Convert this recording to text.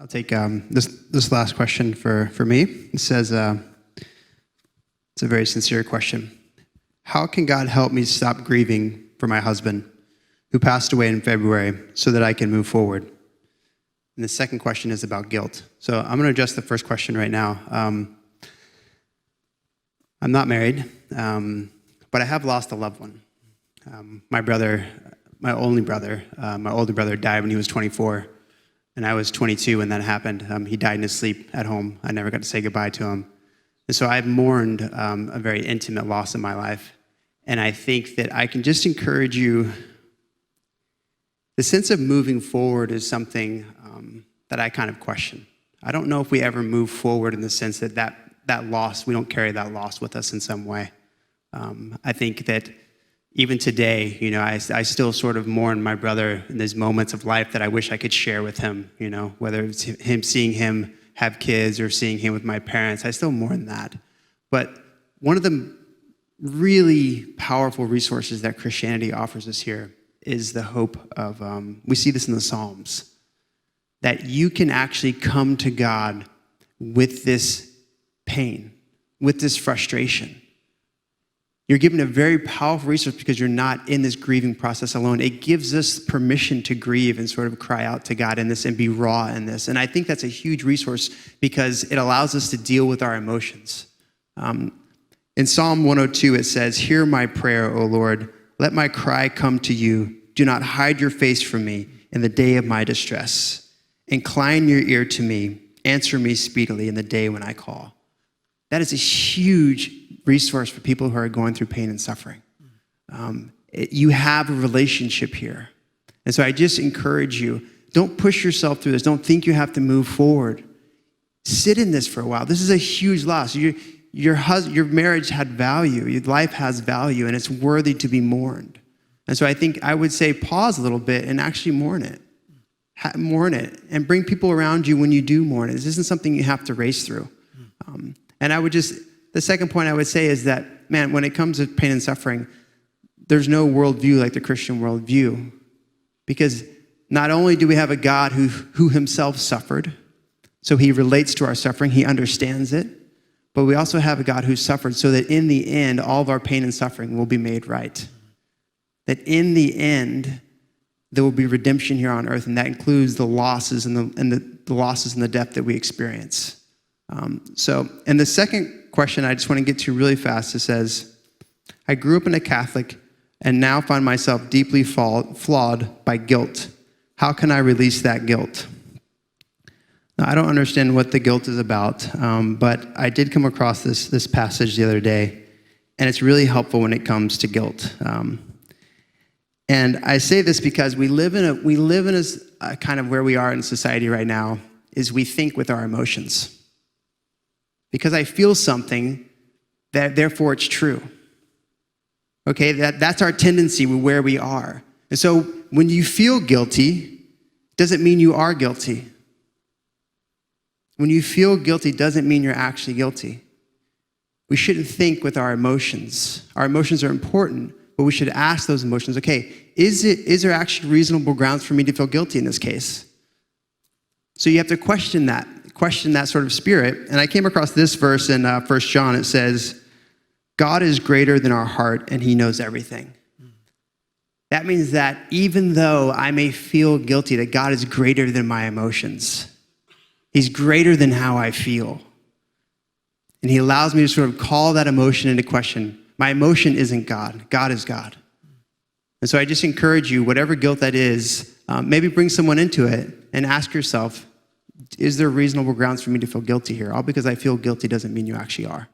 I'll take this last question for me. It says, it's a very sincere question. How can God help me stop grieving for my husband who passed away in February so that I can move forward? And the second question is about guilt. So I'm going to address the first question right now. I'm not married, but I have lost a loved one. My older brother died when he was 24. And I was 22 when that happened. He died in his sleep at home. I never got to say goodbye to him. And so I've mourned a very intimate loss in my life. And I think that I can just encourage you. The sense of moving forward is something that I kind of question. I don't know if we ever move forward in the sense that loss, we don't carry that loss with us in some way. I think that even today, I still sort of mourn my brother in these moments of life that I wish I could share with him, whether it's seeing him have kids or seeing him with my parents. I still mourn that. But one of the really powerful resources that Christianity offers us here is the hope of, we see this in the Psalms, that you can actually come to God with this pain, with this frustration. You're given a very powerful resource because you're not in this grieving process alone. It gives us permission to grieve and sort of cry out to God in this and be raw in this. And I think that's a huge resource because it allows us to deal with our emotions. In Psalm 102, it says, "Hear my prayer, O Lord. Let my cry come to you. Do not hide your face from me in the day of my distress. Incline your ear to me. Answer me speedily in the day when I call." That is a huge resource for people who are going through pain and suffering. You have a relationship here. And so I just encourage you, don't push yourself through this. Don't think you have to move forward. Sit in this for a while. This is a huge loss. Your marriage had value. Your life has value, and it's worthy to be mourned. And so I think I would say pause a little bit and actually mourn it. Mourn it and bring people around you when you do mourn it. This isn't something you have to race through. And the second point I would say is that, man, when it comes to pain and suffering, there's no worldview like the Christian worldview. Because not only do we have a God who himself suffered, so he relates to our suffering, he understands it, but we also have a God who suffered so that in the end, all of our pain and suffering will be made right. That in the end, there will be redemption here on earth, and that includes the losses and the losses and the death that we experience. And the second question I just want to get to really fast, it says, "I grew up in a Catholic and now find myself deeply flawed by guilt. How can I release that guilt?" Now, I don't understand what the guilt is about, but I did come across this passage the other day, and it's really helpful when it comes to guilt. And I say this because we live in a kind of where we are in society right now is we think with our emotions. Because I feel something, that therefore it's true. Okay, that's our tendency with where we are. And so when you feel guilty, doesn't mean you are guilty. When you feel guilty doesn't mean you're actually guilty. We shouldn't think with our emotions. Our emotions are important, but we should ask those emotions, okay, is there actually reasonable grounds for me to feel guilty in this case? So you have to question that sort of spirit. And I came across this verse in 1 John. It says, "God is greater than our heart, and he knows everything." That means that even though I may feel guilty, that God is greater than my emotions. He's greater than how I feel. And he allows me to sort of call that emotion into question. My emotion isn't God. God is God. And so I just encourage you, whatever guilt that is, maybe bring someone into it and ask yourself, is there reasonable grounds for me to feel guilty here? All because I feel guilty doesn't mean you actually are.